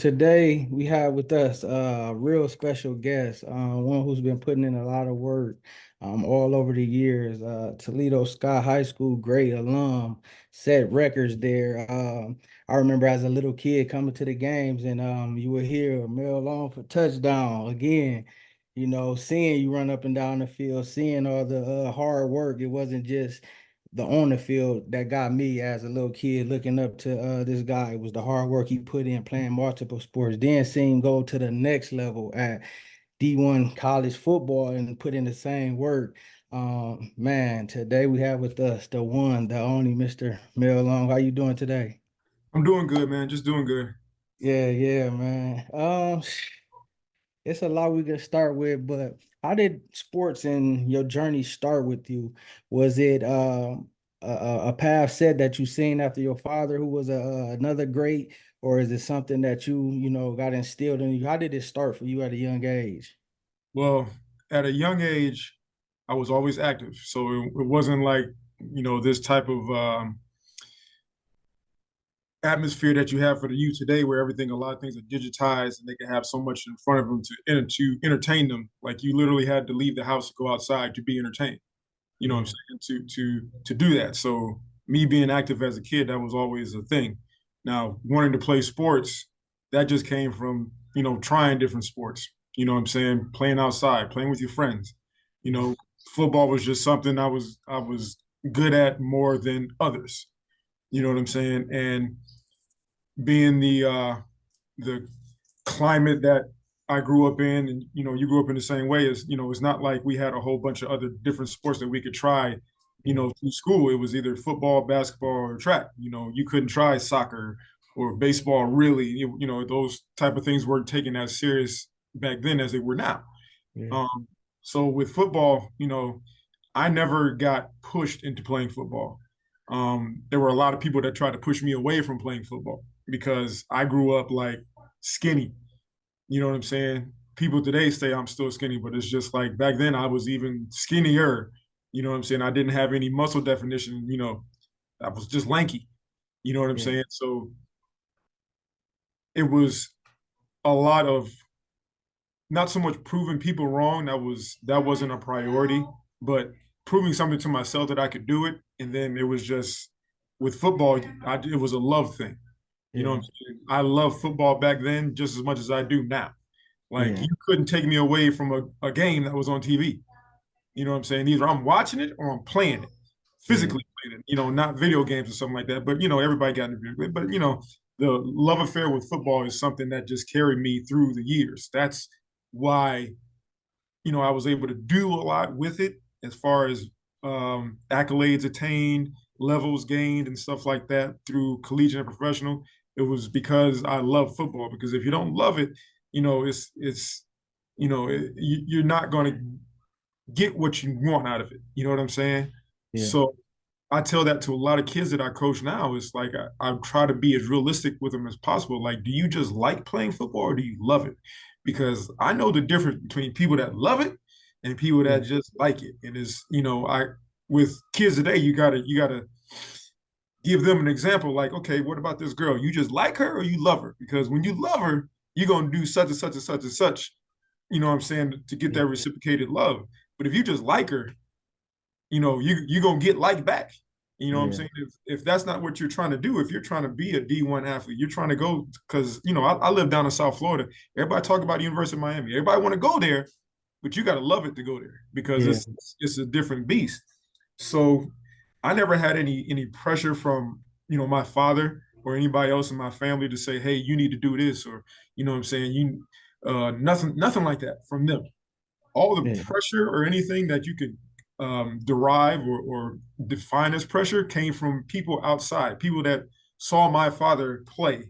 Today we have with us a real special guest, one who's been putting in a lot of work all over the years. Toledo Sky High School great alum, set records there. I remember as a little kid coming to the games and you would hear Mel Long for touchdown again. Seeing you run up and down the field, seeing all the hard work. It wasn't just the on the field that got me as a little kid looking up to this guy. It was the hard work he put in playing multiple sports, then seeing him go to the next level at D1 college football and put in the same work. Man, today we have with us the one, the only Mr. Mel Long. How you doing today? I'm doing good, man. Just doing good. Yeah, yeah, man. It's a lot we can start with, but how did sports and your journey start with you? Was it a path set that you seen after your father, who was another great, or is it something that you got instilled in you? How did it start for you at a young age? Well, at a young age, I was always active. So it wasn't like, this type of atmosphere that you have for the youth today where a lot of things are digitized and they can have so much in front of them to entertain them. Like you literally had to leave the house to go outside to be entertained. You know what Yeah, I'm saying? To do that. So me being active as a kid, that was always a thing. Now, wanting to play sports, that just came from, trying different sports. You know what I'm saying? Playing outside, playing with your friends. You know, football was just something I was good at more than others. You know what I'm saying? And being the climate that I grew up in, and you grew up in the same way, as it's not like we had a whole bunch of other different sports that we could try. yeah, Through school, it was either football, basketball, or track. You couldn't try soccer or baseball. Really, those type of things weren't taken as serious back then as they were now. yeah, Um, so with football, I never got pushed into playing football. There were a lot of people that tried to push me away from playing football because I grew up like skinny. You know what I'm saying? People today say I'm still skinny, but it's just like back then I was even skinnier. You know what I'm saying? I didn't have any muscle definition. I was just lanky. You know what I'm yeah, saying? So it was a lot of not so much proving people wrong. That wasn't a priority, but proving something to myself that I could do it. And then it was just with football, it was a love thing. You know what I'm yeah, saying? I love football back then just as much as I do now. Like yeah, you couldn't take me away from a game that was on TV. You know what I'm saying? Either I'm watching it or I'm playing it, yeah, physically playing it. Not video games or something like that. But everybody got into video. But the love affair with football is something that just carried me through the years. That's why I was able to do a lot with it as far as accolades attained, levels gained, and stuff like that through collegiate and professional. It was because I love football. Because if you don't love it, it's you're not going to get what you want out of it. You know what I'm saying? yeah, So I tell that to a lot of kids that I coach now. It's like I try to be as realistic with them as possible. Like, do you just like playing football or do you love it? Because I know the difference between people that love it and people that yeah, just like it. And it's, I with kids today, you gotta give them an example. Like, okay, what about this girl? You just like her or you love her? Because when you love her, you're gonna do such and such and such and such. You know what I'm saying, to get yeah, that reciprocated love. But if you just like her, you're gonna get liked back. You know what I'm yeah, saying? If that's not what you're trying to do, if you're trying to be a D1 athlete, you're trying to go because I live down in South Florida. Everybody talk about the University of Miami. Everybody want to go there, but you got to love it to go there because yeah, it's a different beast. So I never had any pressure from my father or anybody else in my family to say, hey, you need to do this, or what I'm saying, nothing like that from them. All the yeah, pressure or anything that you could derive or define as pressure came from people outside, people that saw my father play.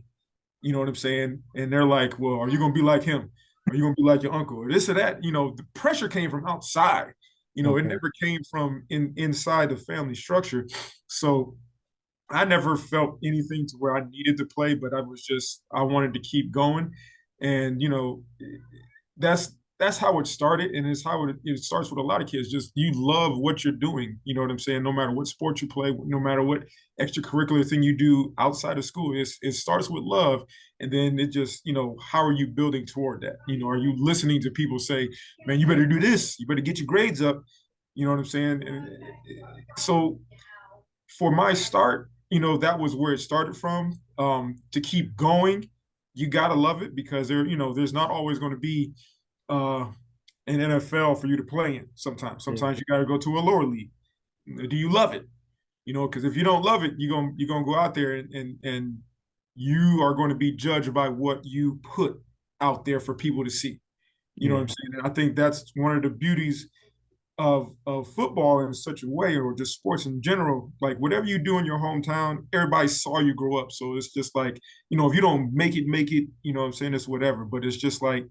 You know what I'm saying? And they're like, well, are you going to be like him? Are you going to be like your uncle? Or this or that? The pressure came from outside. It okay, never came from inside the family structure. So I never felt anything to where I needed to play, but I wanted to keep going. And that's that's how it started, and it's how it starts with a lot of kids. Just you love what you're doing. You know what I'm saying? No matter what sport you play, no matter what extracurricular thing you do outside of school, it starts with love, and then it just how are you building toward that? Are you listening to people say, "Man, you better do this. You better get your grades up." You know what I'm saying? And so for my start, that was where it started from. To keep going, you gotta love it because there's not always going to be uh, an NFL for you to play in. Yeah, Sometimes you got to go to a lower league. Do you love it? Because if you don't love it, you're gonna go out there and you are going to be judged by what you put out there for people to see. You know what yeah, I'm saying? And I think that's one of the beauties of football in such a way, or just sports in general. Like whatever you do in your hometown, everybody saw you grow up. So it's just like, if you don't make it, what I'm saying, it's whatever. But it's just like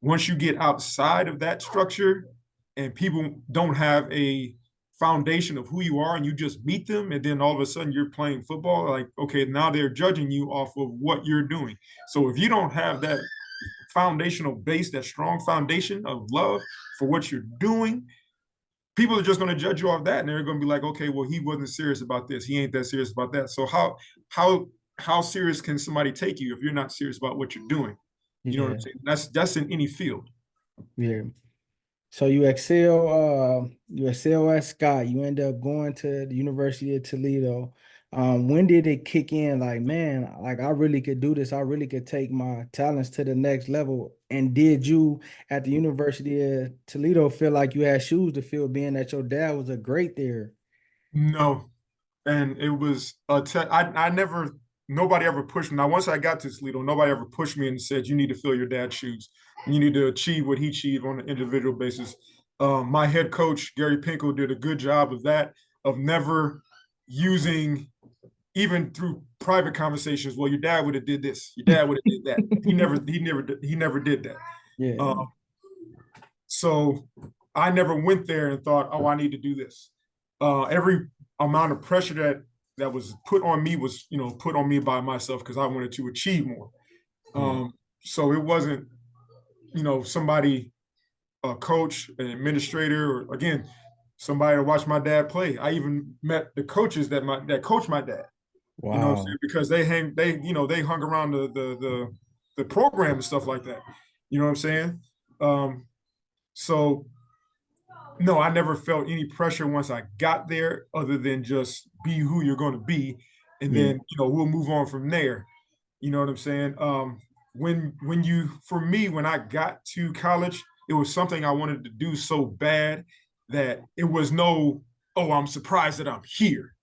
once you get outside of that structure and people don't have a foundation of who you are and you just meet them and then all of a sudden you're playing football, like, okay, now they're judging you off of what you're doing. So if you don't have that foundational base, that strong foundation of love for what you're doing, people are just going to judge you off that, and they're going to be like, okay, well, he wasn't serious about this, he ain't that serious about that. So how how serious can somebody take you if you're not serious about what you're doing? You know what I'm yeah, saying? That's in any field. yeah. So you excel at Scott. You end up going to the University of Toledo. When did it kick in? Like, man, like I really could do this. I really could take my talents to the next level. And did you at the University of Toledo feel like you had shoes to fill, being that your dad was a great there? No, and it was I never, nobody ever pushed me. Now once I got to Toledo, nobody ever pushed me and said you need to fill your dad's shoes. You need to achieve what he achieved on an individual basis. My head coach Gary Pinkel did a good job of that, of never using, even through private conversations, well, your dad would have did this, your dad would have did that. He never did that. Yeah, um, so I never went there and thought, oh, I need to do this. Every amount of pressure that was put on me was, put on me by myself because I wanted to achieve more. yeah, So it wasn't, somebody, a coach, an administrator, or again, somebody to watch my dad play. I even met the coaches that coach my dad. You know what I'm saying? wow, Because they hung around the program and stuff like that. You know what I'm saying? Um, so no, I never felt any pressure once I got there, other than just be who you're going to be, and yeah, then we'll move on from there. You know what I'm saying? When you, for me, when I got to college, it was something I wanted to do so bad that it was no, oh, I'm surprised that I'm here.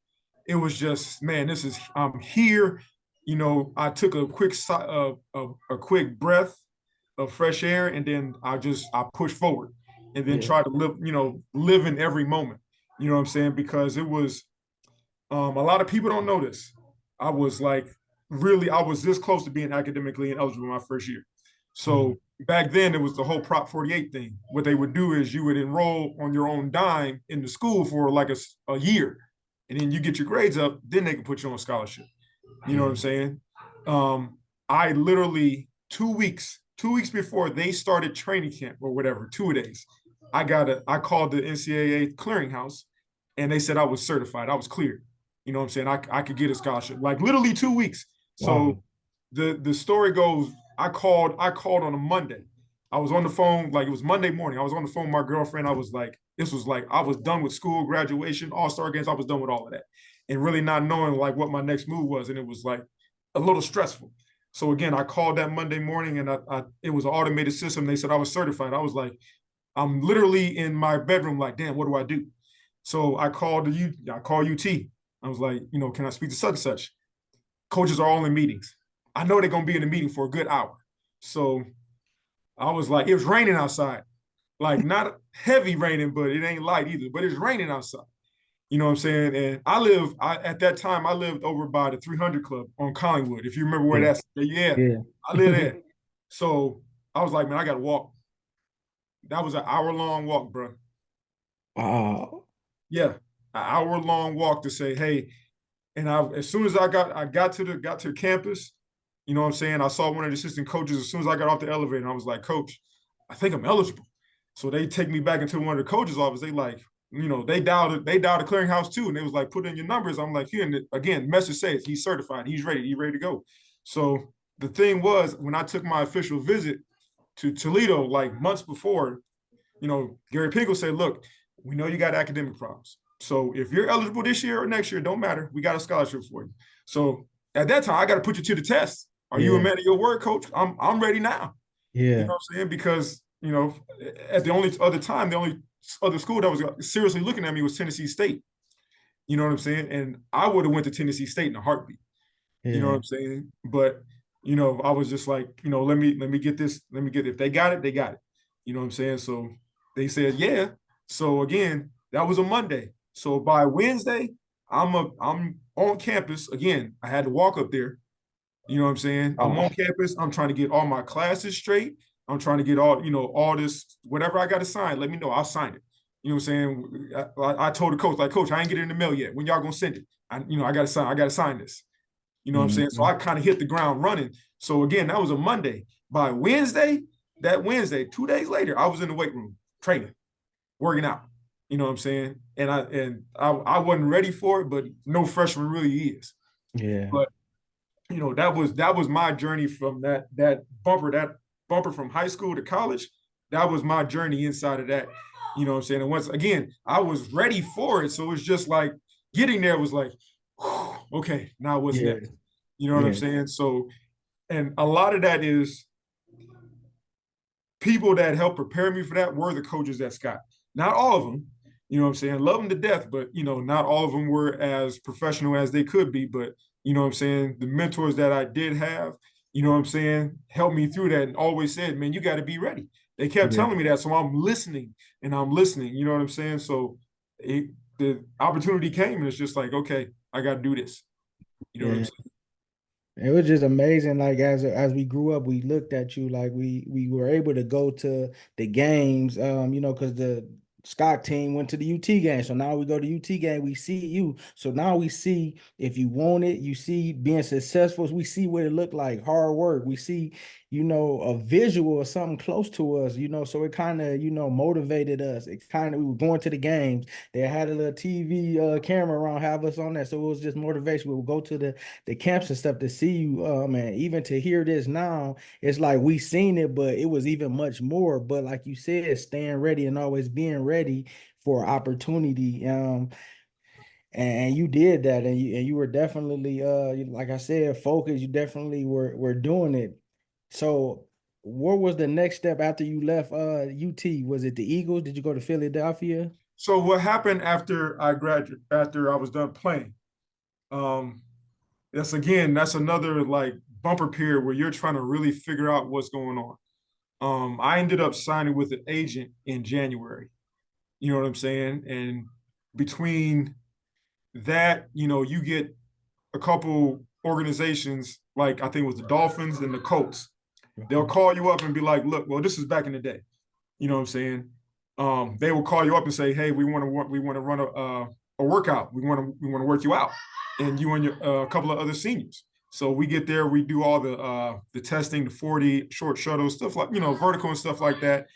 It was just, man, I'm here. I took a a quick breath of fresh air, and then I push forward, and then yeah, try to live in every moment. You know what I'm saying? Because it was, a lot of people don't know this. I was like, really, I was this close to being academically ineligible my first year. mm, So back then, it was the whole Prop 48 thing. What they would do is you would enroll on your own dime in the school for like a year, and then you get your grades up, then they can put you on a scholarship. You know what I'm yeah, saying? I literally 2 weeks before they started training camp or whatever, 2 days, I called the NCAA clearinghouse, and they said I was certified. I was cleared. You know what I'm saying? I could get a scholarship. Like literally 2 weeks. So wow, the story goes, I called on a Monday. I was on the phone, like it was Monday morning. I was on the phone with my girlfriend. I was like, this was like, I was done with school, graduation, all-star games. I was done with all of that. And really not knowing like what my next move was. And it was like a little stressful. So again, I called that Monday morning, and it was an automated system. They said I was certified. I was like, I'm literally in my bedroom, like, damn, what do I do? So I called UT. I was like, can I speak to such and such? Coaches are all in meetings. I know they're gonna be in a meeting for a good hour. So I was like, it was raining outside. Like not heavy raining, but it ain't light either. But it's raining outside. You know what I'm saying? And at that time, I lived over by the 300 Club on Collingwood. If you remember where yeah, that's, yeah, yeah, I live there. So I was like, man, I got to walk. That was an hour-long walk, bro. wow, Yeah, an hour-long walk to say, hey. And as soon as I got to the campus, you know what I'm saying? I saw one of the assistant coaches as soon as I got off the elevator. And I was like, Coach, I think I'm eligible. So they take me back into one of the coaches' office. They like, they dialed the clearinghouse too. And they was like, put in your numbers. I'm like, here, and again, message says he's certified, he's ready to go. So the thing was, when I took my official visit to Toledo, like months before, Gary Pinkel said, look, we know you got academic problems. So if you're eligible this year or next year, don't matter. We got a scholarship for you. So at that time, I got to put you to the test. Are you a Yeah. man of your word, coach? I'm ready now. You Yeah. know what I'm saying? Because, at the only other time, the only other school that was seriously looking at me was Tennessee State. You know what I'm saying? And I would have went to Tennessee State in a heartbeat. You know what Yeah. I'm saying? But, I was just like, let me get this, let me get it. If they got it, they got it. You know what I'm saying? So they said, yeah. So again, that was a Monday. So by Wednesday, I'm on campus. Again, I had to walk up there. You know what I'm saying? I'm Oh, on campus. I'm trying to get all my classes straight. I'm trying to get all this, whatever I got to sign, let me know. I'll sign it. You know what I'm saying? I told the coach, like, coach, I ain't get it in the mail yet. When y'all gonna send it? I got to sign this. You know what I'm saying? So mm-hmm. I kind of hit the ground running. So again, that was a Monday. By Wednesday, 2 days later, I was in the weight room training, working out. You know what I'm saying? And I wasn't ready for it, but no freshman really is. Yeah. But that was my journey from that bumper from high school to college. That was my journey inside of that. You know what I'm saying? And once again, I was ready for it. So it's just like getting there was like, okay, now what's Yeah. next? You know what I'm Yeah. saying? So, and a lot of that is people that helped prepare me for that were the coaches at Scott. Not all of them, you know what I'm saying? Love them to death, but not all of them were as professional as they could be. But you know what I'm saying? The mentors that I did have, you know what I'm saying, helped me through that and always said, man, you got to be ready. They kept Yeah. telling me that. So I'm listening and I'm listening, you know what I'm saying? So the opportunity came and it's just like, okay, I got to do this. You know what I'm Yeah. saying? It was just amazing. Like as we grew up, we looked at you like we were able to go to the games. Because the Scott team went to the UT game. So now we go to UT game, we see you. So now we see if you want it, you see being successful. We see what it looked like, hard work. We see, a visual or something close to us, so it kind of, motivated us. It kind of we were going to the games. They had a little TV camera around, have us on that. So it was just motivation. We would go to the camps and stuff to see you, and even to hear this now, it's like we seen it, but it was even much more. But like you said, staying ready and always being ready for opportunity. And you did that, and you were definitely like I said, focused. You definitely were doing it. So what was the next step after you left UT? Was it the Eagles? Did you go to Philadelphia? So what happened after I graduated, after I was done playing? Um, that's another like bumper period where you're trying to really figure out what's going on. I ended up signing with an agent in January. You know what I'm saying? And between that, you get a couple organizations like I think it was the Dolphins and the Colts. They'll Okay. call you up and be like, "Look, well, this is back in the day." You know what I'm saying? They will call you up and say, "Hey, we want to run a workout. We want to work you out, and you and a couple of other seniors." So we get there, we do all the testing, the 40 short shuttles, stuff like vertical and stuff like that.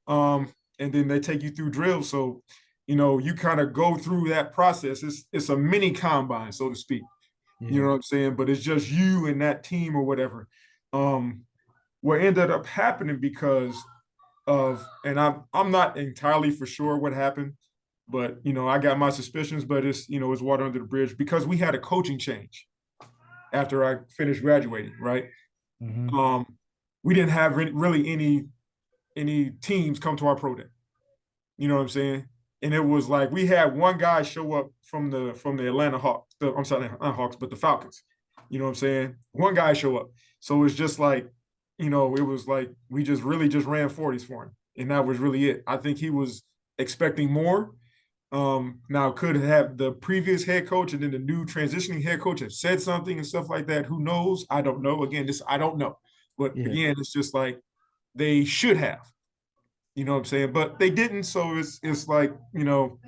And then they take you through drills. So you kind of go through that process. It's a mini combine, so to speak. You Yeah. know what I'm saying? But it's just you and that team or whatever. Um, what ended up happening because and I'm not entirely for sure what happened, but I got my suspicions, but it's water under the bridge because we had a coaching change after I finished graduating, right? Hmm. Um, we didn't have really any teams come to our pro day. You know what I'm saying? And it was like we had one guy show up from the Atlanta Hawks. I'm sorry, not Hawks, but the Falcons. You know what I'm saying? One guy show up. So it's just like, it was like we just really just ran 40s for him. And that was really it. I think he was expecting more. Now could have the previous head coach and then the new transitioning head coach have said something and stuff like that. Who knows? I don't know. Again, this I don't know. But Yeah. again, it's just like they should have. You know what I'm saying? But they didn't. So it's like, you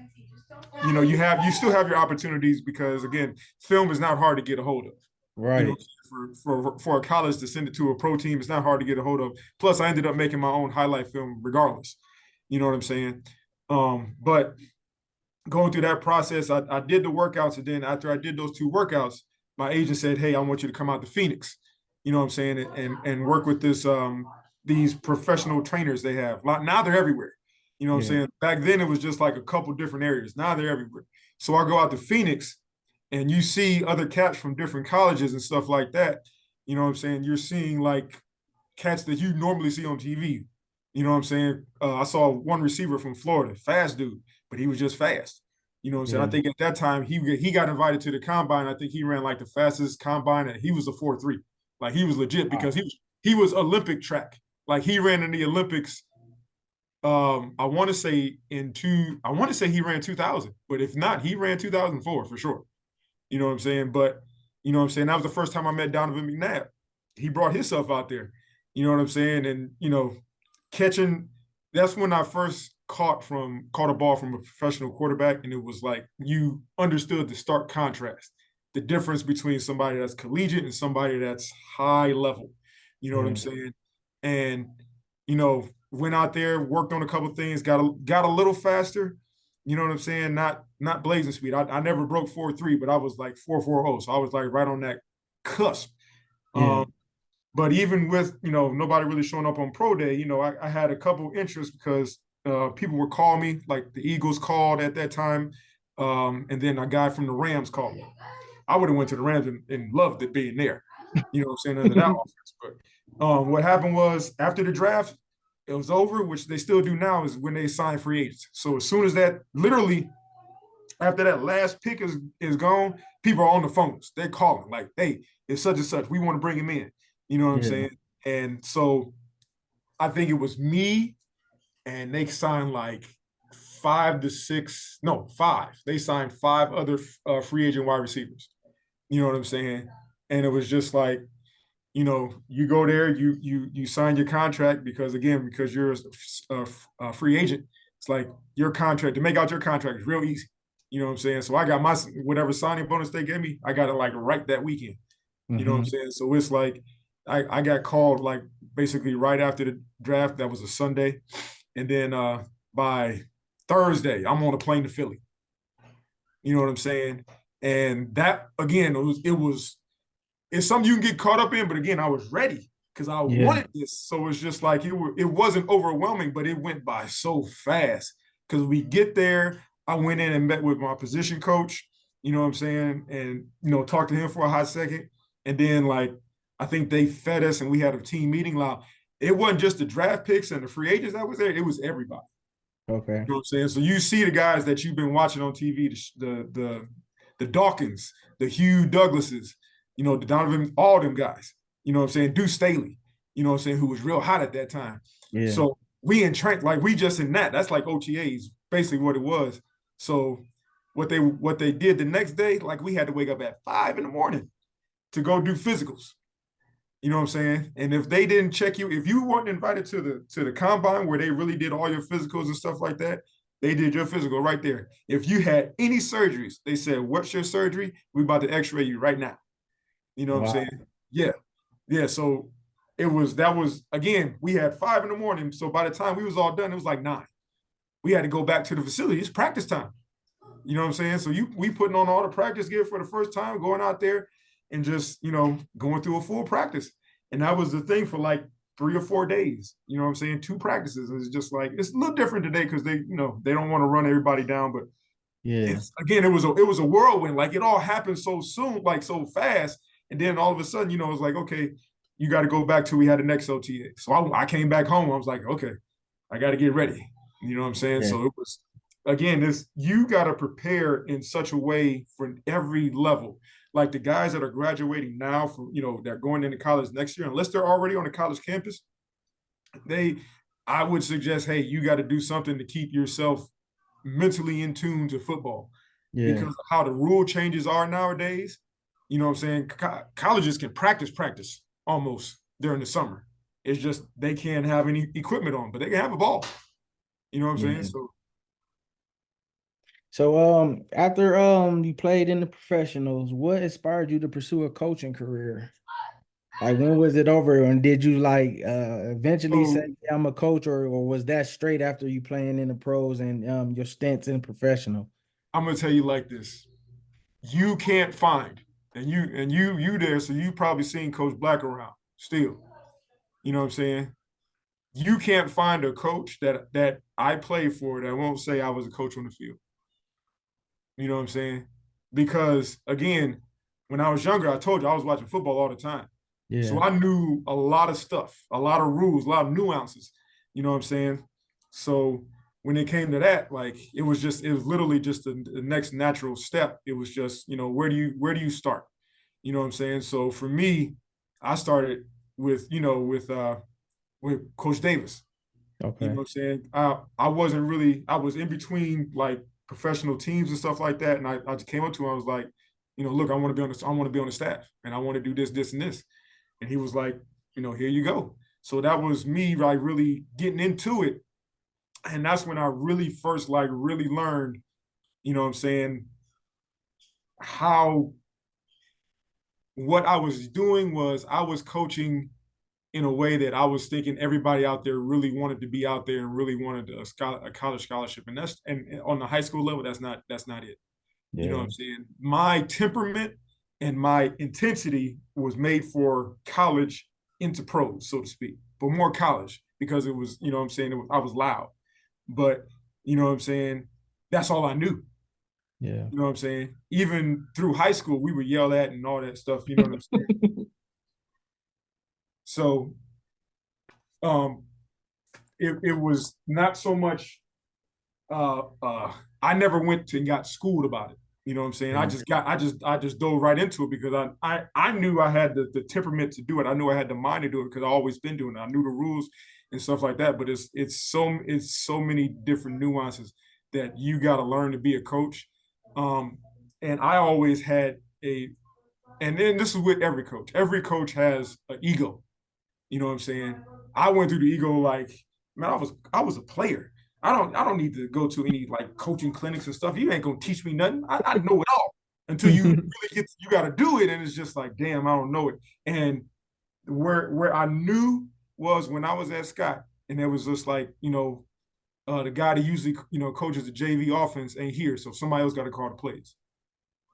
still have your opportunities because again, film is not hard to get a hold of. You know, Right. for a college to send it to a pro team. It's not hard to get a hold of. Plus, I ended up making my own highlight film regardless. You know what I'm saying? But going through that process, I did the workouts, and then after I did those 2 workouts, my agent said, "Hey, I want you to come out to Phoenix." You know what I'm saying, and work with these professional trainers they have. Now they're everywhere. You know what I'm Yeah. saying? Back then it was just like a couple different areas. Now they're everywhere. So I go out to Phoenix, and you see other cats from different colleges and stuff like that. You know what I'm saying? You're seeing like cats that you normally see on TV. You know what I'm saying? I saw one receiver from Florida, fast dude, but he was just fast. You know what I'm saying? I Yeah. think at that time he got invited to the combine. I think he ran like the fastest combine, and he was a 4.3. Like he was legit because Wow. he was Olympic track. Like he ran in the Olympics. I want to say he ran 2000, but if not, he ran 2004 for sure. You know what I'm saying? But you know what I'm saying? That was the first time I met Donovan McNabb. He brought himself out there. You know what I'm saying? And catching that's when I first caught a ball from a professional quarterback, and it was like you understood the stark contrast, the difference between somebody that's collegiate and somebody that's high level. You know what I'm Yeah. saying? And went out there, worked on a couple of things, got a little faster. You know what I'm saying? Not blazing speed. I never broke 4.3, but I was like 4.40. So I was like right on that cusp. Yeah. Um, but even with nobody really showing up on pro day, I had a couple interests because people would call me, like the Eagles called at that time, and then a guy from the Rams called me. I would have went to the Rams and loved it being there. You know what I'm saying, under that offense. But what happened was after the draft, it was over, which they still do now, is when they sign free agents. So as soon as that, literally after that last pick is gone, people are on the phones. They're calling like, "Hey, it's such and such. We want to bring him in." You know what I'm Yeah. saying? And so I think it was me, and they signed like 5 to 6, no, five. They signed 5 other free agent wide receivers. You know what I'm saying? And it was just like, you go there, you sign your contract because you're a free agent. It's like your contract to make out your contract is real easy. You know what I'm saying? So I got my whatever signing bonus they gave me, I got it like right that weekend. You know what I'm Mm-hmm. saying? So it's like I got called like basically right after the draft. That was a Sunday, and then by Thursday, I'm on a plane to Philly. You know what I'm saying? And that again, it's something you can get caught up in, but again, I was ready because I Yeah. wanted this. So it's just like it wasn't overwhelming, but it went by so fast. Because we get there, I went in and met with my position coach, you know what I'm saying, and talked to him for a hot second. And then like I think they fed us and we had a team meeting. Now it wasn't just the draft picks and the free agents that was there, it was everybody. Okay. You know what I'm saying? So you see the guys that you've been watching on TV, the Dawkins, the Hugh Douglases, the Donovan, all them guys. You know what I'm saying? Deuce Staley, you know what I'm saying, who was real hot at that time. Yeah. So we in train, like we just in that. That's like OTAs, basically what it was. So what they did the next day, like we had to wake up at 5 in the morning to go do physicals. You know what I'm saying? And if they didn't check you, if you weren't invited to the combine where they really did all your physicals and stuff like that, they did your physical right there. If you had any surgeries, they said, "What's your surgery? We about to X-ray you right now." You know what I'm saying? Wow. Yeah, yeah. So that was again. We had 5 in the morning. So by the time we was all done, it was like 9. We had to go back to the facility. It's practice time. You know what I'm saying? So we putting on all the practice gear for the first time, going out there and just, going through a full practice. And that was the thing for like 3 or 4 days. You know what I'm saying? 2 practices. And it's just like it's a little different today because they don't want to run everybody down. But Yeah. it's again, it was a whirlwind. Like it all happened so soon, like so fast. And then all of a sudden, it's like, okay, you got to go back to we had the next OTA. So I came back home. I was like, okay, I got to get ready. You know what I'm saying? Yeah. So it was again, this you got to prepare in such a way for every level. Like the guys that are graduating now from, they're going into college next year, unless they're already on a college campus, they, I would suggest, hey, you got to do something to keep yourself mentally in tune to football Yeah. because of how the rule changes are nowadays. You know what I'm saying? Colleges can practice almost during the summer. It's just they can't have any equipment on, but they can have a ball. You know what I'm saying? Yeah. So So after you played in the professionals, what inspired you to pursue a coaching career? Like when was it over? And did you like eventually say, So yeah, I'm a coach, or was that straight after you playing in the pros and your stints in professional? I'm gonna tell you like this: you can't find, and you there, so you probably seen Coach Black around still. You know what I'm saying? You can't find a coach that I played for that won't say I was a coach on the field. You know what I'm saying? Because again, when I was younger, I told you I was watching football all the time. So Yeah, I knew a lot of stuff, a lot of rules, a lot of nuances. You know what I'm saying? So when it came to that, like it was literally just the next natural step. It was just, where do you start? You know what I'm saying? So for me, I started with, with Coach Davis. You know okay, what I'm saying? I wasn't really, I was in between like professional teams and stuff like that. And I just came up to him, I was like, look, I want to be on the staff and I want to do this, this, and this. And he was like, here you go. So that was me like really getting into it. And that's when I really first like really learned, you know what I'm saying, how what I was doing was I was coaching in a way that I was thinking everybody out there really wanted to be out there and really wanted a college scholarship. And on the high school level, that's not it. You know what yeah, I'm saying? My temperament and my intensity was made for college into pros, so to speak, but more college because it was, you know what I'm saying, I was loud. But you know what I'm saying? That's all I knew. yeah. You know what I'm saying? Even through high school, we would yell at and all that stuff. You know what I'm saying? So um, it was not so much I never went to and got schooled about it. You know what I'm saying? Yeah, I just dove right into it because I knew I had the temperament to do it. I knew I had the mind to do it because I always been doing it. I knew the rules and stuff like that. But it's so many different nuances that you got to learn to be a coach. Um, and I always had a and then this is with every coach. Every coach has an ego. You know what I'm saying? I went through the ego like, man, I was a player. I don't need to go to any like coaching clinics and stuff. You ain't gonna teach me nothing. I know it all until you really you got to do it, and it's just like, damn, I don't know it. And where I knew was when I was at Scott, and it was just like, the guy that usually coaches the JV offense ain't here, so somebody else got to call the plays.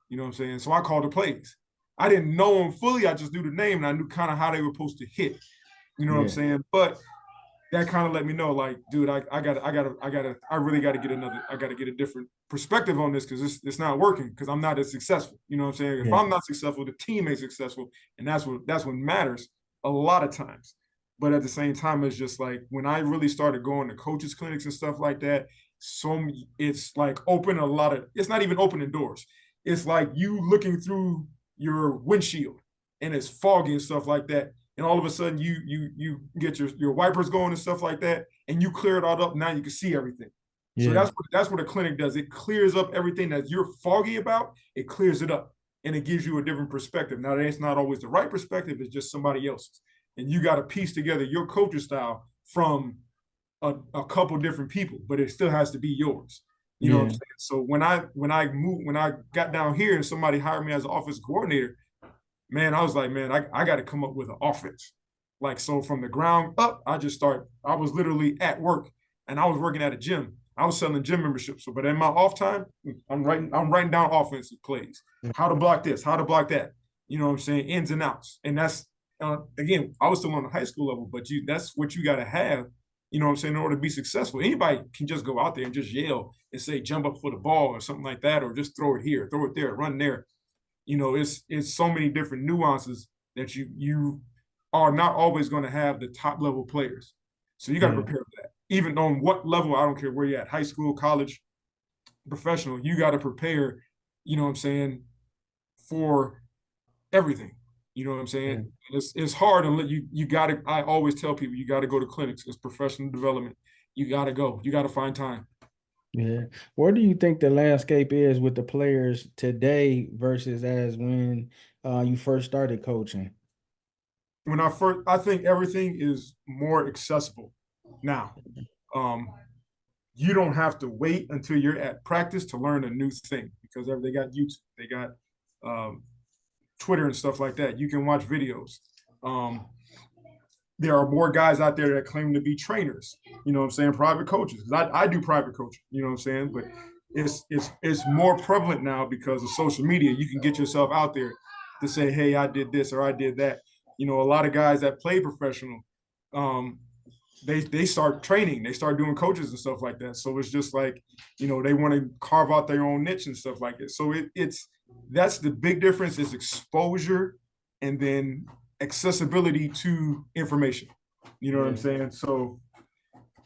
You know what I'm saying? So I called the plays. I didn't know them fully. I just knew the name and I knew kind of how they were supposed to hit. You know what I'm yeah, saying? But that kind of let me know, like, dude, I really got to get I got to get a different perspective on this because it's not working because I'm not as successful. You know what I'm saying? If yeah, I'm not successful, the team ain't successful, and that's what matters a lot of times. But at the same time, it's just like when I really started going to coaches clinics and stuff like that. So it's like open a lot of. It's not even opening doors. It's like you looking through your windshield and it's foggy and stuff like that and all of a sudden you get your wipers going and stuff like that, and you clear it all up. Now you can see everything. So yeah, that's what a clinic does. It clears up everything that you're foggy about. It clears it up, and it gives you a different perspective. Now it's not always the right perspective; it's just somebody else's, and you got to piece together your coaching style from a couple different people, but it still has to be yours. You know what I'm yeah, saying? So when I got down here and somebody hired me as an office coordinator, man, I was like, man, I got to come up with an offense. Like, so from the ground up, I was literally at work and I was working at a gym. I was selling gym memberships. So, but in my off time, I'm writing down offensive plays, how to block this, how to block that. You know what I'm saying? Ins and outs. And that's, again, I was still on the high school level, but that's what you got to have, you know what I'm saying, in order to be successful. Anybody can just go out there and just yell and say, jump up for the ball or something like that, or just throw it here, throw it there, run there. It's so many different nuances that you are not always going to have the top level players. So you got to yeah, prepare for that. Even on what level, I don't care where you're at, high school, college, professional, you got to prepare, you know what I'm saying, for everything. You know what I'm saying? yeah. And it's hard unless you got to. I always tell people you got to go to clinics. It's professional development. You got to go. You got to find time. Yeah. Where do you think the landscape is with the players today versus as when you first started coaching? I think everything is more accessible now. Um, you don't have to wait until you're at practice to learn a new thing because they got YouTube, they got um, Twitter and stuff like that. You can watch videos. Um, there are more guys out there that claim to be trainers, you know what I'm saying, private coaches. I do private coaching, you know what I'm saying? But it's more prevalent now because of social media. You can get yourself out there to say, hey, I did this or I did that. You know, a lot of guys that play professional, um, they start training, they start doing coaches and stuff like that. So it's just like, you know, they want to carve out their own niche and stuff like that. So it's that's the big difference is exposure and then accessibility to information. You know what I'm Yeah. saying? So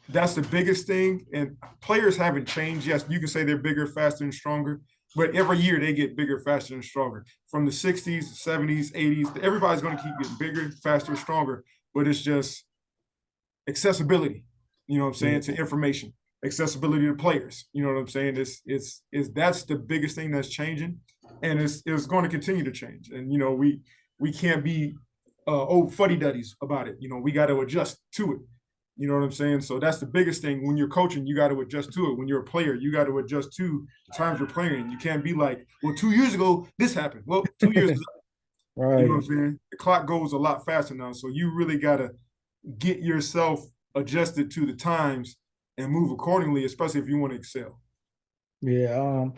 that's the biggest thing. And players haven't changed. Yes, you can say they're bigger, faster, and stronger, but every year they get bigger, faster, and stronger. From the 60s, 70s, 80s, everybody's going to keep getting bigger, faster, stronger. But it's just accessibility, you know what I'm saying, Yeah. to information, accessibility to players. You know what I'm saying? It's that's the biggest thing that's changing, and it's going to continue to change. And you know, we can't be old fuddy duddies about it. You know, we got to adjust to it. You know what I'm saying? So that's the biggest thing. When you're coaching, you got to adjust to it. When you're a player, you got to adjust to the times you're playing. You can't be like, well, 2 years ago this happened. Well, 2 years is up. You know what I'm Right. saying? The clock goes a lot faster now, so you really got to get yourself adjusted to the times and move accordingly, especially if you want to excel. Yeah,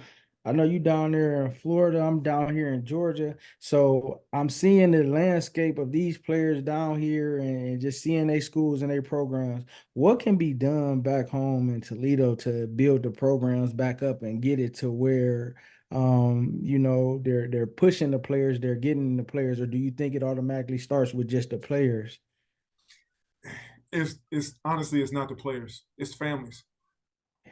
I know you down there in Florida. I'm down here in Georgia. So I'm seeing the landscape of these players down here and just seeing their schools and their programs. What can be done back home in Toledo to build the programs back up and get it to where they're pushing the players, they're getting the players, or do you think it automatically starts with just the players? It's honestly it's not the players, it's families.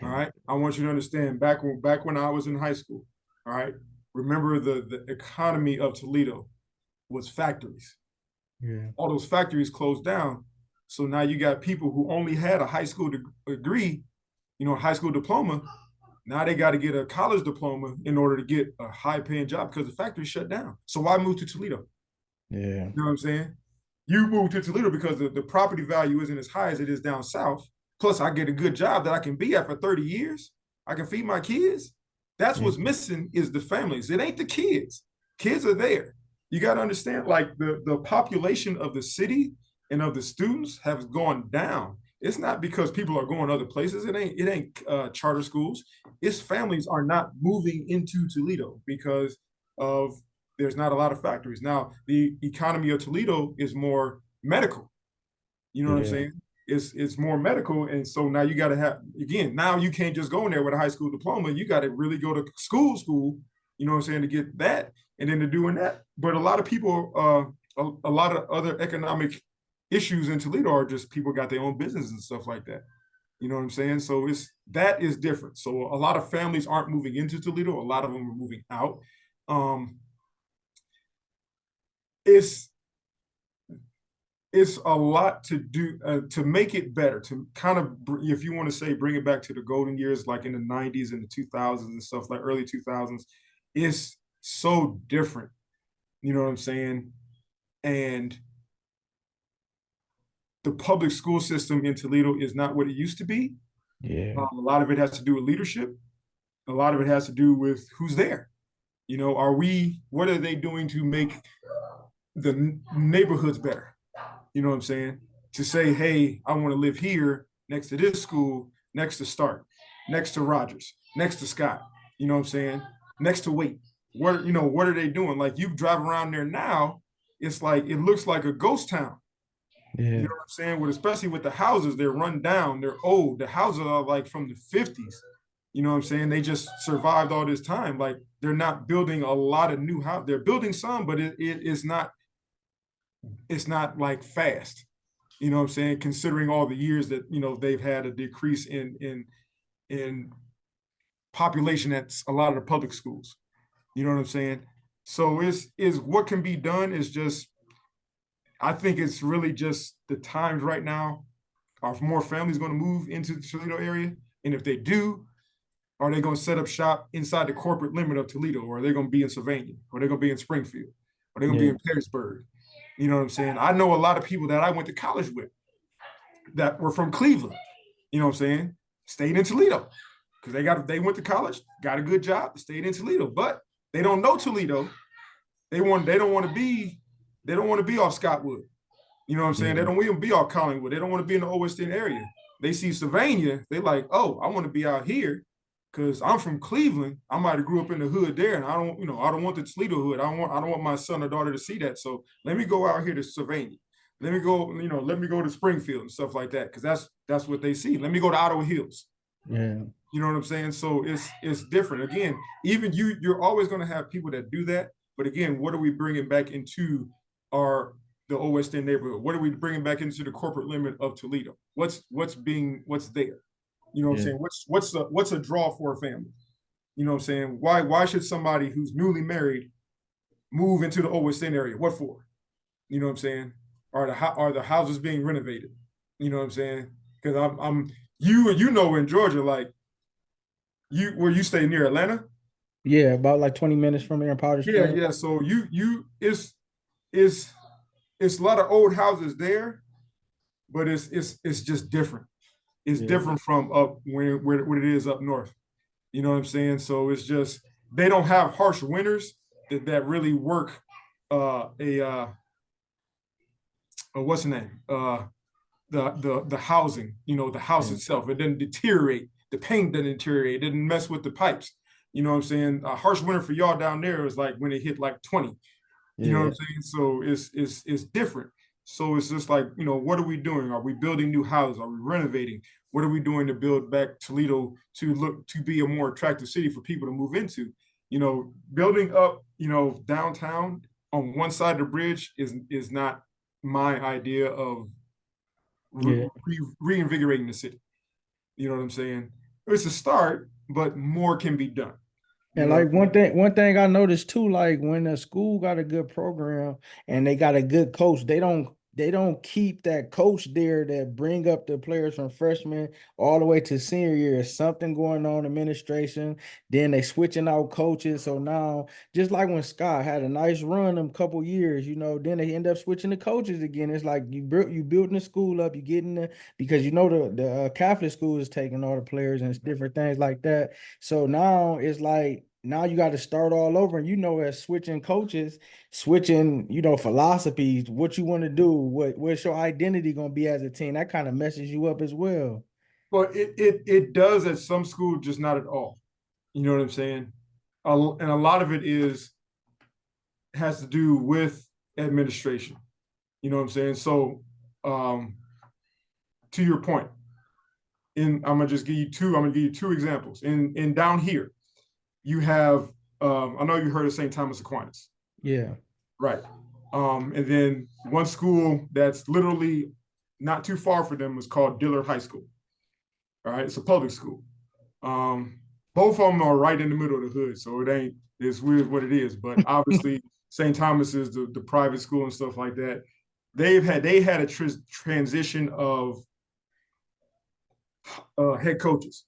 All right. I want you to understand back when I was in high school, all right, remember the economy of Toledo was factories. Yeah. All those factories closed down. So now you got people who only had a high school degree, you know, high school diploma. Now they got to get a college diploma in order to get a high paying job because the factory shut down. So why move to Toledo? Yeah. You know what I'm saying? You move to Toledo because the property value isn't as high as it is down south. Plus, I get a good job that I can be at for 30 years. I can feed my kids. That's Yeah. what's missing is the families. It ain't the kids. Kids are there. You got to understand, like the population of the city and of the students has gone down. It's not because people are going other places. It ain't charter schools. It's families are not moving into Toledo because of there's not a lot of factories. Now, the economy of Toledo is more medical. You know what I'm Yeah. saying? It's more medical, and so now you got to have again. Now you can't just go in there with a high school diploma. You got to really go to school. You know what I'm saying, to get that, and then to doing that. But a lot of people, a lot of other economic issues in Toledo are just people got their own business and stuff like that. You know what I'm saying? So that is different. So a lot of families aren't moving into Toledo. A lot of them are moving out. Um, it's it's a lot to do to make it better, to kind of, if you want to say, bring it back to the golden years, like in the 90s and the 2000s and stuff, like early 2000s. It's so different. You know what I'm saying? And the public school system in Toledo is not what it used to be. Yeah. A lot of it has to do with leadership. A lot of it has to do with who's there. You know, what are they doing to make the neighborhoods better? You know what I'm saying? To say, hey, I want to live here next to this school, next to Stark, next to Rogers, next to Scott. You know what I'm saying? Next to Wait. What are they doing? Like, you drive around there now, it's like it looks like a ghost town. You Yeah. know what I'm saying? Especially with the houses, they're run down, they're old. The houses are like from the 50s. You know what I'm saying? They just survived all this time. Like, they're not building a lot of new houses. They're building some, but it's not like fast. You know what I'm saying? Considering all the years that, they've had a decrease in population at a lot of the public schools. You know what I'm saying? So is what can be done is just, I think it's really just the times right now. Are more families going to move into the Toledo area? And if they do, are they going to set up shop inside the corporate limit of Toledo? Or are they going to be in Sylvania? Or are they going to be in Springfield? Or are they going to be Yeah. in Perrysburg? You know what I'm saying? I know a lot of people that I went to college with that were from Cleveland. You know what I'm saying? Stayed in Toledo because they went to college, got a good job, stayed in Toledo, but they don't know Toledo. They don't want to be off Scottwood. You know what I'm saying? They Yeah. don't even be all Collingwood. They don't want to be in the Old West End area. They see Sylvania, they like, oh, I want to be out here because I'm from Cleveland. I might have grew up in the hood there, and I don't want the Toledo hood. I don't want my son or daughter to see that. So let me go out here to Sylvania. Let me go to Springfield and stuff like that because that's what they see. Let me go to Ottawa Hills. Yeah. You know what I'm saying? So it's different. Again, even you're always going to have people that do that. But again, what are we bringing back into our the Old West End neighborhood? What are we bringing back into the corporate limit of Toledo? What's there? You know what I'm Yeah. saying? What's a draw for a family? You know what I'm saying? Why should somebody who's newly married move into the Old West End area? What for? You know what I'm saying? Are the houses being renovated? You know what I'm saying? Because I'm you know in Georgia, like where you stay near Atlanta. Yeah, about like 20 minutes from here in Powder Yeah, Springs. yeah. So you it's it's a lot of old houses there, but it's just different. It's Yeah. different from up where it is up north. You know what I'm saying? So it's just they don't have harsh winters that really work what's the name? The housing, the house Yeah. itself. It doesn't deteriorate. The paint doesn't deteriorate. It doesn't mess with the pipes. You know what I'm saying? A harsh winter for y'all down there is like when it hit like 20. You know what I'm Yeah. saying? So it's different. So it's just like, what are we doing? Are we building new houses? Are we renovating? What are we doing to build back Toledo to be a more attractive city for people to move into? Building up, downtown on one side of the bridge is not my idea of Yeah. reinvigorating the city. You know what I'm saying? It's a start, but more can be done. You And know what like I'm saying? one thing I noticed too, like when a school got a good program and they got a good coach, they don't keep that coach there that bring up the players from freshman all the way to senior year. Something going on administration. Then they switching out coaches. So now, just like when Scott had a nice run them couple years, then they end up switching the coaches again. It's like you building the school up, you getting the because the Catholic school is taking all the players and it's different things like that. So now it's like now you got to start all over. And as switching coaches, switching, philosophies, what you want to do, what's your identity gonna be as a team. That kind of messes you up as well. But it does at some school, just not at all. You know what I'm saying? And a lot of it has to do with administration. You know what I'm saying? So, um, to your point, I'm gonna just give you two. I'm gonna give you two examples. In down here, you have. I know you heard of St. Thomas Aquinas, Yeah. right? And then one school that's literally not too far from them is called Dillard High School. All right, it's a public school. Um, both of them are right in the middle of the hood, so it's weird what it is. But obviously, St. Thomas is the private school and stuff like that. They had a transition of head coaches,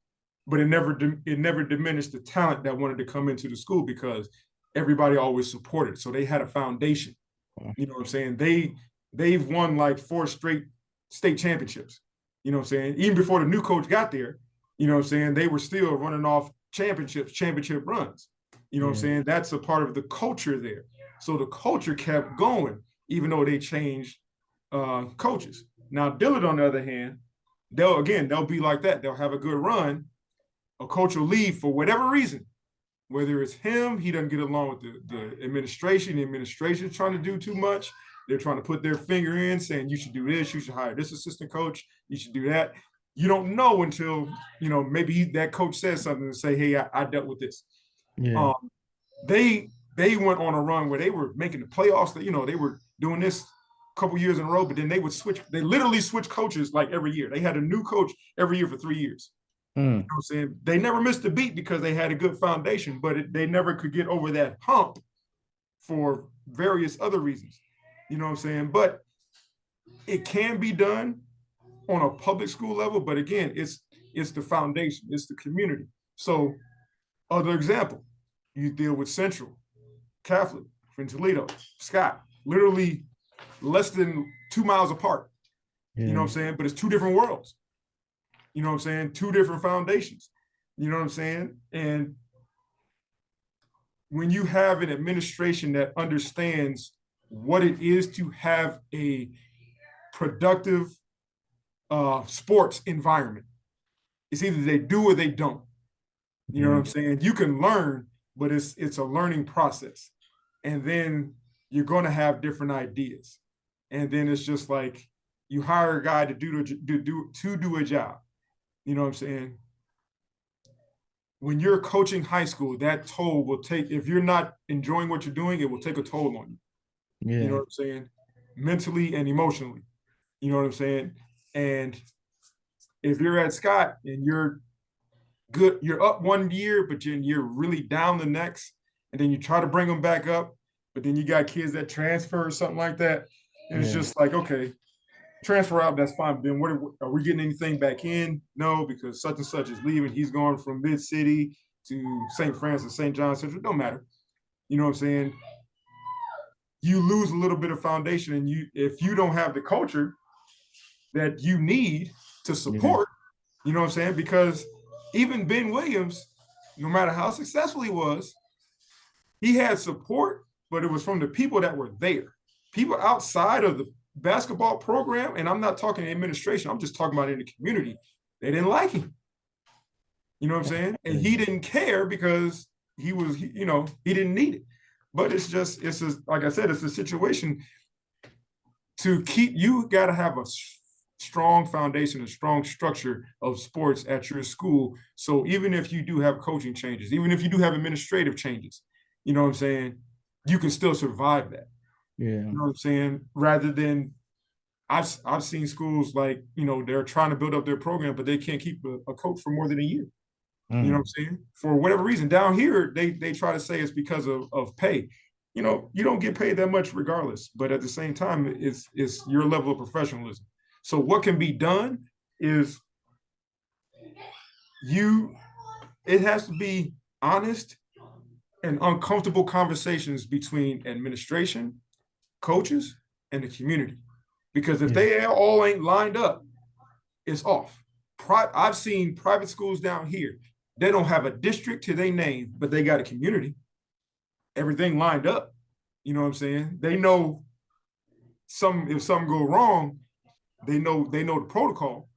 but it never diminished the talent that wanted to come into the school because everybody always supported. So they had a foundation. You know what I'm saying? They've won like 4 straight state championships. You know what I'm saying? Even before the new coach got there, you know what I'm saying? They were still running off championship runs. You know what I'm Yeah. saying? That's a part of the culture there. So the culture kept going, even though they changed coaches. Now, Dillard, on the other hand, they'll be like that. They'll have a good run. A coach will leave for whatever reason, whether it's him, he doesn't get along with the administration. The administration is trying to do too much. They're trying to put their finger in, saying you should do this, you should hire this assistant coach, you should do that. You don't know until maybe that coach says something and say, "Hey, I dealt with this." Yeah. Um, they went on a run where they were making the playoffs. They were doing this a couple years in a row, but then they would switch. They literally switch coaches like every year. They had a new coach every year for 3 years. You know Mm. what I'm saying? They never missed a beat because they had a good foundation, but they never could get over that hump for various other reasons. You know what I'm saying? But it can be done on a public school level, but again, it's the foundation, it's the community. So, other example, you deal with Central, Catholic, from Toledo, Scott, literally less than 2 miles apart. You know what Yeah. I'm saying? But it's two different worlds. You know what I'm saying? Two different foundations. You know what I'm saying? And when you have an administration that understands what it is to have productive sports environment. It's either they do or they don't. You know what Yeah. I'm saying? You can learn, but it's a learning process. And then you're going to have different ideas. And then it's just like you hire a guy to do a job. You know what I'm saying? When you're coaching high school, that toll will take, if you're not enjoying what you're doing, it will take a toll on you. You know Yeah. what I'm saying? Mentally and emotionally. You know what I'm saying? And if you're at Scott and you're good, you're up one year, but you're really down the next, and then you try to bring them back up, but then you got kids that transfer or something like that. And it's Yeah. just like, okay, transfer out, that's fine. But then what are we getting anything back in? No, because such and such is leaving. He's going from mid city to St. Francis, St. John Central. Don't matter. You know what I'm saying? You lose a little bit of foundation, and you if you don't have the culture that you need to Yeah. support, you know what I'm saying? Because even Ben Williams, no matter how successful he was, he had support, but it was from the people that were there. People outside of the basketball program, and I'm not talking administration, I'm just talking about in the community. They didn't like him. You know what I'm saying? And he didn't care because he didn't need it. But like I said, it's a situation to keep, you got to have a strong foundation, a strong structure of sports at your school. So even if you do have coaching changes, even if you do have administrative changes, you know what I'm saying, you can still survive that. Yeah. You know what I'm saying? Rather than I've seen schools like, they're trying to build up their program, but they can't keep a coach for more than a year. You know what Mm. I'm saying? For whatever reason, down here they try to say it's because of pay. You don't get paid that much regardless, but at the same time, it's your level of professionalism. So what can be done is you it has to be honest and uncomfortable conversations between administration, coaches, and the community. Because if Yeah. they all ain't lined up, it's off. I've seen private schools down here. They don't have a district to their name, but they got a community. Everything lined up. You know what I'm saying? They know if something go wrong, they know the protocol.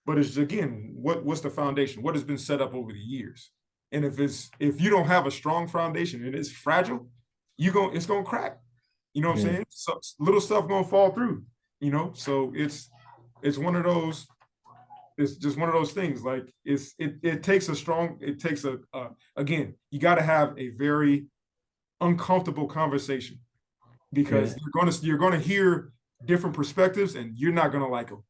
But it's again, what's the foundation? What has been set up over the years? And if you don't have a strong foundation and it's fragile, it's gonna crack. You know what I'm Yeah. saying? So, little stuff gonna fall through. So it's one of those. It's just one of those things. Like it takes again, you got to have a very uncomfortable conversation because Yeah. you're gonna hear different perspectives and you're not gonna like them.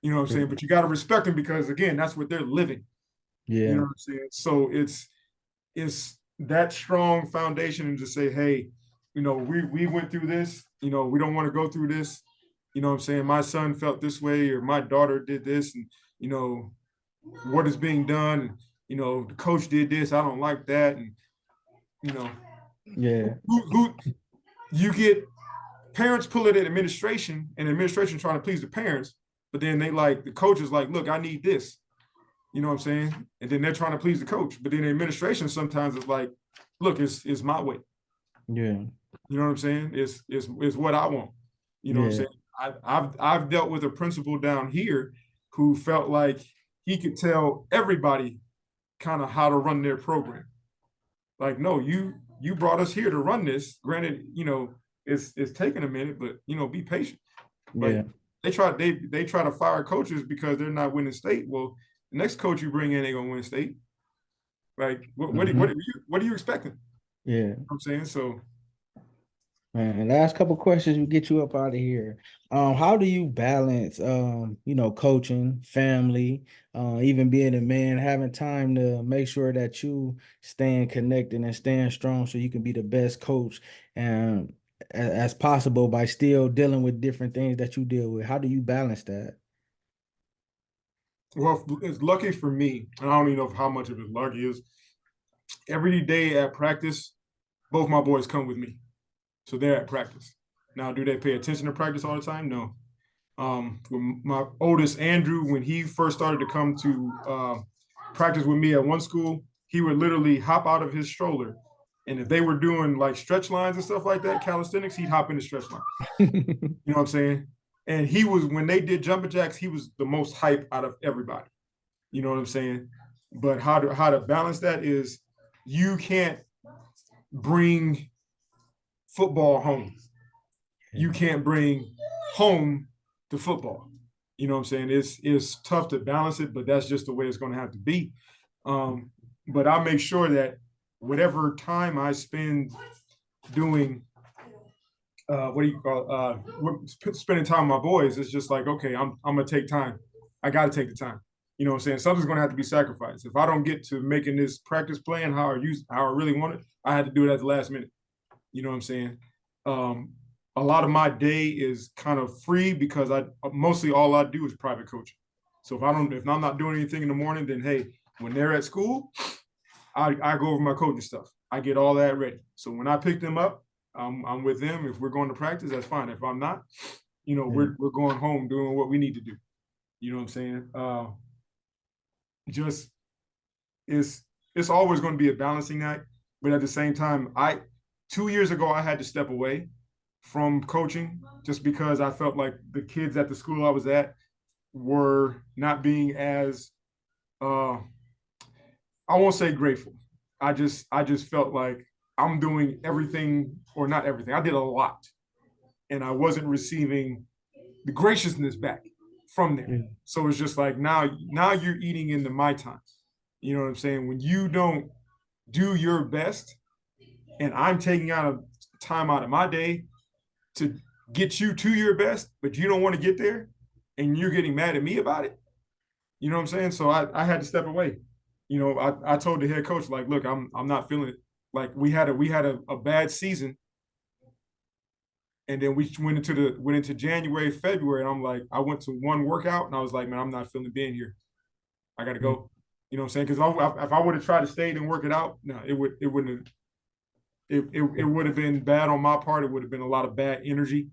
You know what I'm saying? But you got to respect them because again, that's what they're living. You know Yeah. what I'm saying? So it's that strong foundation and to say, hey, we went through this. We don't want to go through this. You know what I'm saying? My son felt this way, or my daughter did this, and you know what is being done. And, the coach did this. I don't like that, and you know Yeah. who you get parents pull it at administration, and administration trying to please the parents, but then the coach is like, look, I need this. You know what I'm saying? And then they're trying to please the coach. But then the administration sometimes is like, look, it's my way. Yeah. You know what I'm saying? It's what I want. You know what I'm Yeah. saying? I've dealt with a principal down here who felt like he could tell everybody kind of how to run their program. Like, no, you brought us here to run this. Granted, it's taking a minute, but be patient. Yeah. Like they try to fire coaches because they're not winning state. Well, the next coach you bring in ain't gonna win state. Like Hmm. what are you expecting? Yeah. You know what I'm saying? So Man, last couple questions we get you up out of here. How do you balance coaching, family, even being a man, having time to make sure that you staying connected and staying strong so you can be the best coach and as possible by still dealing with different things that you deal with. How do you balance that? well, it's lucky for me, and I don't even know how much of it lucky is. Every day at practice, both my boys come with me. So they're at practice. Now, do they pay attention to practice all the time? No. When my oldest Andrew, when he first started to come to practice with me at one school, he would literally hop out of his stroller, and if they were doing like stretch lines and stuff like that, calisthenics, he'd hop in the stretch line. You know what I'm saying? And he was, when they did jumping jacks, he was the most hype out of everybody. You know what I'm saying? But how to balance that is you can't bring football home. You can't bring home to football. You know what I'm saying? It's tough to balance it, but that's just the way it's going to have to be. But I make sure that whatever time I spend doing what do you call spending time with my boys, it's just like, okay, I'm gonna take time. I gotta take the time. You know what I'm saying? Something's gonna have to be sacrificed. If I don't get to making this practice plan how I really want it, I had to do it at the last minute. You know what I'm saying? Um, a lot of my day is kind of free because I mostly all I do is private coaching. So if I'm not doing anything in the morning, then hey, when they're at school, I go over my coaching stuff. I get all that ready. So when I pick them up, I'm with them. If we're going to practice, that's fine. If I'm not, we're going home doing what we need to do. You know what I'm saying? Just it's always going to be a balancing act, but at the same time, 2 years ago I had to step away from coaching just because I felt like the kids at the school I was at were not being as I won't say grateful. I just felt like I'm doing everything or not everything. I did a lot and I wasn't receiving the graciousness back from them. Yeah. So it's just like now you're eating into my time. You know what I'm saying? When you don't do your best and I'm taking out a time out of my day to get you to your best, but you don't want to get there and you're getting mad at me about it. You know what I'm saying? So I had to step away. I told the head coach, like, look, I'm not feeling it. Like we had a bad season, and then we went into January, February, and I'm like, I went to one workout, and I was like, man, I'm not feeling being here. I got to go. You know what I'm saying? Because if I would have tried to stay and work it out, no, it wouldn't have. It would have been bad on my part. It would have been a lot of bad energy.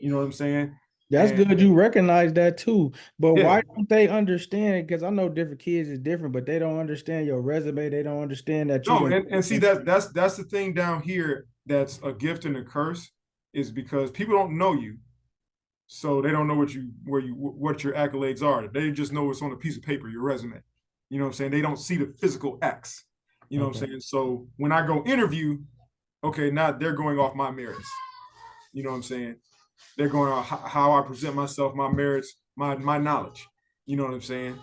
You know what I'm saying? That's And good you recognize that too. But yeah, why don't they understand? Because I know different kids is different, but they don't understand your resume. They don't understand that you're no, gonna and see that's the thing down here that's a gift and a curse is because people don't know you. So they don't know what your accolades are. They just know it's on a piece of paper, your resume. You know what I'm saying? They don't see the physical acts. You know what okay. I'm saying? So when I go interview, okay, now they're going off my merits. You know what I'm saying? They're going on how I present myself, my merits, my knowledge. You know what I'm saying?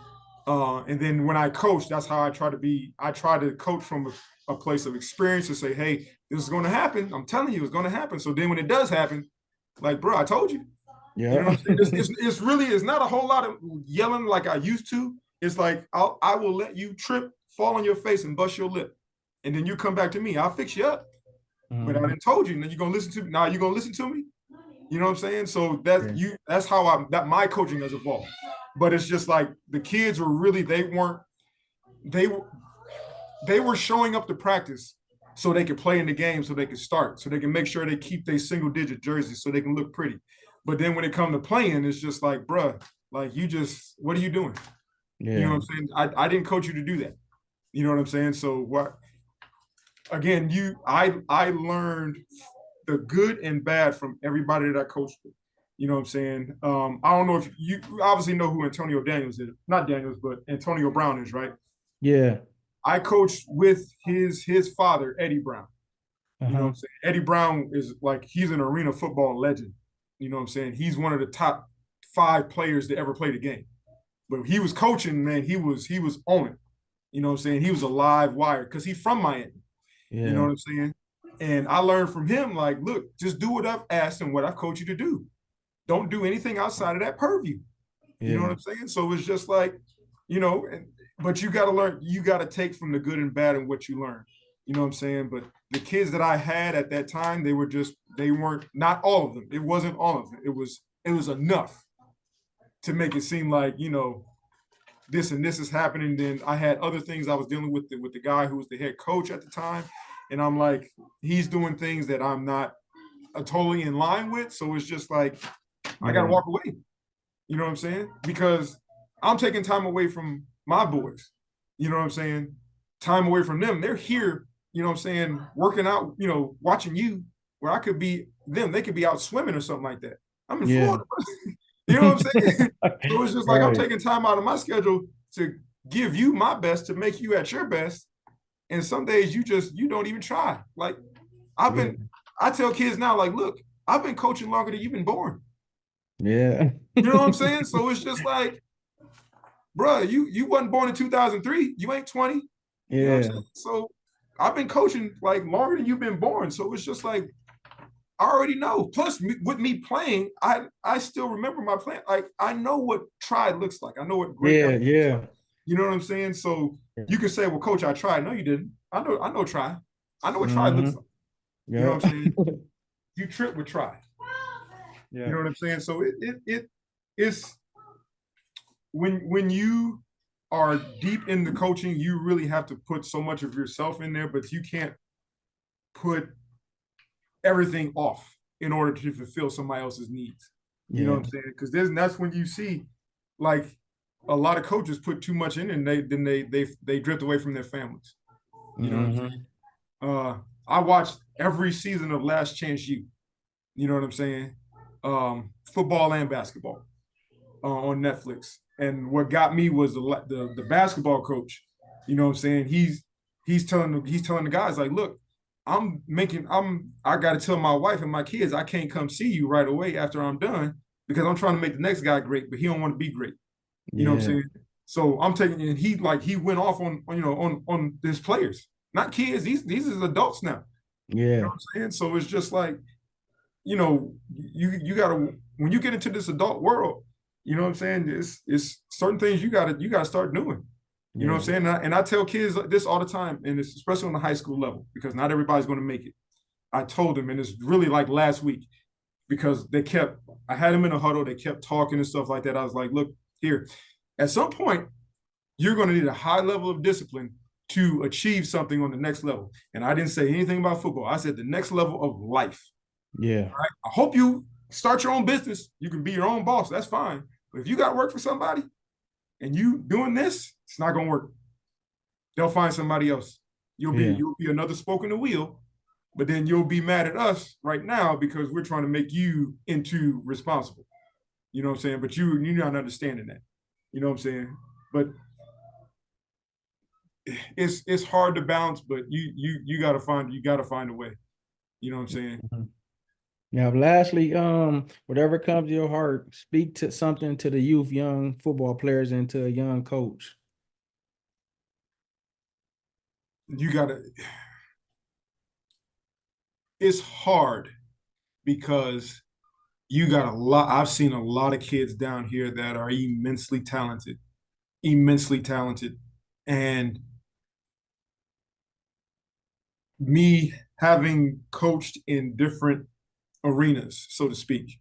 And then when I coach, that's how I try to be. I try to coach from a place of experience to say, hey, this is going to happen. I'm telling you, it's going to happen. So then when it does happen, like, bro, I told you. You know Yeah. what I'm saying? It's really it's not a whole lot of yelling like I used to. It's like I will let you trip, fall on your face, and bust your lip, and then you come back to me. I'll fix you up. But I Mhm. didn't told you. And then you're gonna listen to me. Now you're gonna listen to me. You know what I'm saying? So Yeah. that's how that my coaching has evolved. But it's just like the kids were really they were they were showing up to practice so they could play in the game, so they could start, so they can make sure they keep their single digit jerseys so they can look pretty. But then when it comes to playing, it's just like, bruh, like what are you doing? You know what Yeah. I'm saying? I didn't coach you to do that. You know what I'm saying? So what again, I learned the good and bad from everybody that I coached with. You know what I'm saying? I don't know if you obviously know who Antonio Daniels is, not Daniels, but Antonio Brown is, right? Yeah. I coached with his father, Eddie Brown. You know what Uh-huh. I'm saying? Eddie Brown is like he's an arena football legend. You know what I'm saying? He's one of the top 5 players to ever play the game. But he was coaching, man. He was on it. You know what I'm saying? He was a live wire because he's from Miami. You know Yeah. what I'm saying? And I learned from him, like, look, just do what I've asked and what I've coached you to do. Don't do anything outside of that purview. You know what Yeah. I'm saying? So it's just like, but you got to learn, you got to take from the good and bad and what you learn. You know what I'm saying? But the kids that I had at that time, they weren't, not all of them. It wasn't all of them. It was enough to make it seem like, this and this is happening. Then I had other things I was dealing with the guy who was the head coach at the time. And I'm like, he's doing things that I'm not totally in line with. So it's just like, I got to Yeah. walk away. You know what I'm saying? Because I'm taking time away from my boys. You know what I'm saying? Time away from them. They're here, you know what I'm saying, working out, watching you, where I could be them. They could be out swimming or something like that. I'm in Yeah. Florida. You know what I'm saying? So it's just like I'm Right. taking time out of my schedule to give you my best to make you at your best. And some days you don't even try. Like I've Yeah. been, I tell kids now, like, look, I've been coaching longer than you've been born. Yeah. You know what I'm saying? So it's just like, bro, you wasn't born in 2003. You ain't 20. You know what I'm Yeah. saying? So I've been coaching like longer than you've been born. So it's just like I already know. Plus, with me playing, I still remember my plan. Like I know what try looks like. I know what great Yeah. effort looks like. Yeah. You know what I'm saying? So you can say, "Well, coach, I tried." No, you didn't. I know try. I know what try looks Mm-hmm. like. You know Yeah. what I'm saying? You trip with try. You Yeah. know what I'm saying? So it's when you are deep in the coaching, you really have to put so much of yourself in there, but you can't put everything off in order to fulfill somebody else's needs. You know what Yeah. I'm saying? Because that's when you see like a lot of coaches put too much in and they drift away from their families. You know what I'm Mm-hmm. saying? I watched every season of Last Chance U. You know what I'm saying? Football and basketball on Netflix. And what got me was the basketball coach. You know what I'm saying? He's telling the guys like, look, I got to tell my wife and my kids I can't come see you right away after I'm done because I'm trying to make the next guy great, but he don't want to be great. You know what I'm Yeah. saying? So I'm taking and he went off on on his players, not kids. These is adults now. You know Yeah. what I'm saying? So it's just like you gotta when you get into this adult world, you know what I'm saying? It's certain things you gotta start doing. You know what I'm Yeah. saying? And I tell kids this all the time, and it's especially on the high school level because not everybody's going to make it. I told them, and it's really like last week because I had them in a huddle, they kept talking and stuff like that. I was like, look here, at some point you're going to need a high level of discipline to achieve something on the next level. And I didn't say anything about football. I said the next level of life. Yeah. Right? I hope you start your own business. You can be your own boss. That's fine. But if you got to work for somebody and you doing this, it's not going to work. They'll find somebody else. Yeah. You'll be another spoke in the wheel, but then you'll be mad at us right now because we're trying to make you into responsible. You know what I'm saying? But you're not understanding that. You know what I'm saying? But it's hard to balance, but you gotta find a way. You know what I'm saying? Mhm. Now, lastly, whatever comes to your heart, speak to something to the youth, young football players, and to a young coach. You gotta it's hard because you got a lot. I've seen a lot of kids down here that are immensely talented. And me having coached in different arenas, so to speak.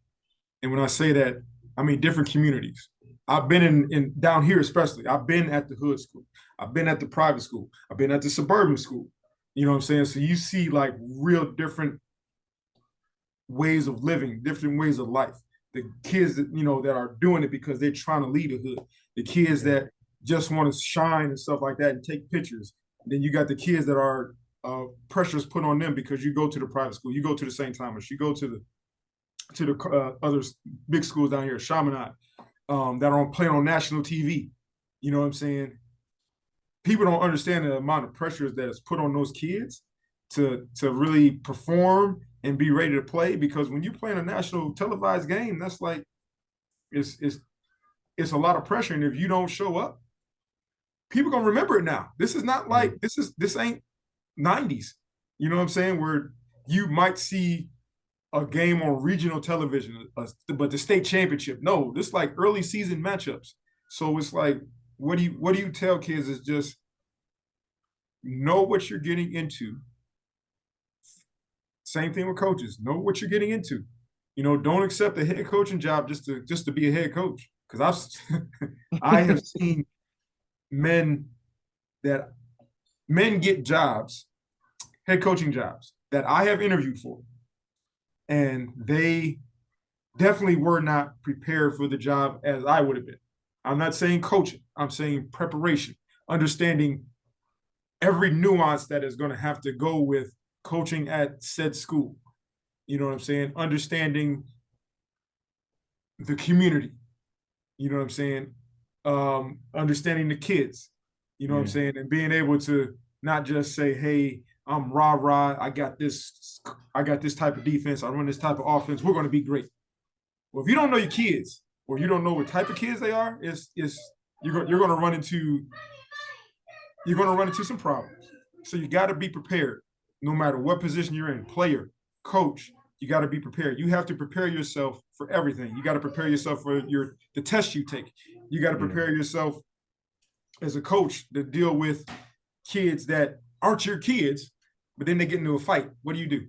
And when I say that, I mean different communities. I've been in down here, especially. I've been at the hood school. I've been at the private school. I've been at the suburban school. You know what I'm saying? So you see like real different ways of living, different ways of life. The kids that are doing it because they're trying to lead a hood. The kids Yeah. that just want to shine and stuff like that and take pictures. And then you got the kids that are pressures put on them because you go to the private school, you go to the St. Thomas, you go to the other big schools down here, Chaminade, that are playing on national TV. You know what I'm saying? People don't understand the amount of pressures that is put on those kids to really perform and be ready to play. Because when you play in a national televised game, that's like it's it's it's a lot of pressure. And if you don't show up, people gonna remember it now. This is not Yeah. like this ain't 90s. You know what I'm saying? Where you might see a game on regional television, but the state championship. No, this is like early season matchups. So it's like, what do you tell kids? Is just know what you're getting into. Same thing with coaches. Know what you're getting into. Don't accept a head coaching job just to be a head coach. Because I've I have seen men that men get jobs, head coaching jobs that I have interviewed for, and they definitely were not prepared for the job as I would have been. I'm not saying coaching. I'm saying preparation, understanding every nuance that is going to have to go with coaching at said school. You know what I'm saying? Understanding the community. You know what I'm saying? Understanding the kids. You know what I'm Yeah. saying? And being able to not just say, "Hey, I'm rah rah. I got this. I got this type of defense. I run this type of offense. We're going to be great." Well, if you don't know your kids, or you don't know what type of kids they are, it's you're going to run into some problems. So you got to be prepared, no matter what position you're in, player, coach. You got to be prepared. You have to prepare yourself for everything. You got to prepare yourself for the tests you take. You got to Yeah. prepare yourself as a coach to deal with kids that aren't your kids, but then they get into a fight. What do? You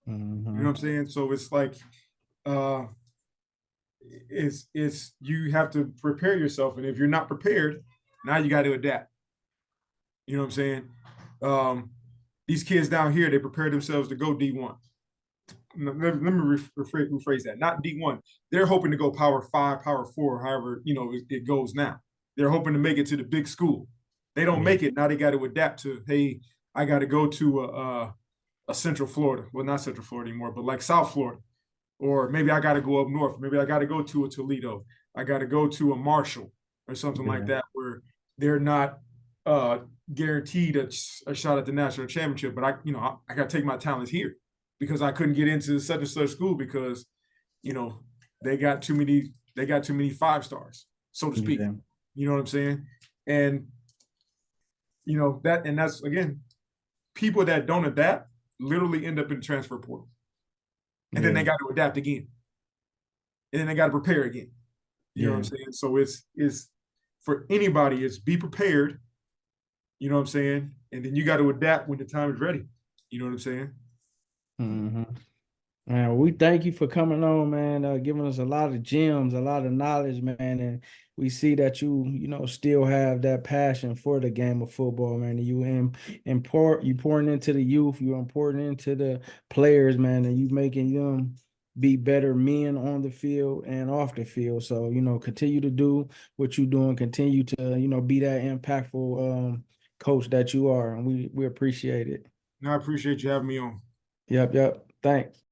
know what Mm-hmm. I'm saying? So it's like uh it's you have to prepare yourself. And if you're not prepared, now you got to adapt. You know what I'm saying? Um, these kids down here, they prepare themselves to go D1. Let me rephrase that. Not D1. They're hoping to go Power 5, Power 4, however it goes now. They're hoping to make it to the big school. They don't Yeah. make it now. They got to adapt to. Hey, I got to go to a Central Florida. Well, not Central Florida anymore, but like South Florida. Or maybe I got to go up north. Maybe I got to go to a Toledo. I got to go to a Marshall or something like Yeah. that, where they're not uh, guaranteed a shot at the national championship. But I got to take my talents here because I couldn't get into such and such school because you know they got too many. They got too many 5 stars, so to speak. Yeah. You know what I'm saying? And that's again, people that don't adapt literally end up in the transfer portal, and then they Yeah. got to adapt again, and then they got to prepare again. You know what I'm Yeah. saying? So it's for anybody, it's be prepared, you know what I'm saying? And then you got to adapt when the time is ready. You know what I'm saying? Mm-hmm. Man, we thank you for coming on, man, giving us a lot of gems, a lot of knowledge, man. And we see that still have that passion for the game of football, man. And you pouring into the youth, you importing into the players, man, and you making them be better men on the field and off the field. So, continue to do what you're doing, continue to, be that impactful coach that you are. And we appreciate it. And I appreciate you having me on. Yep, yep. Thanks.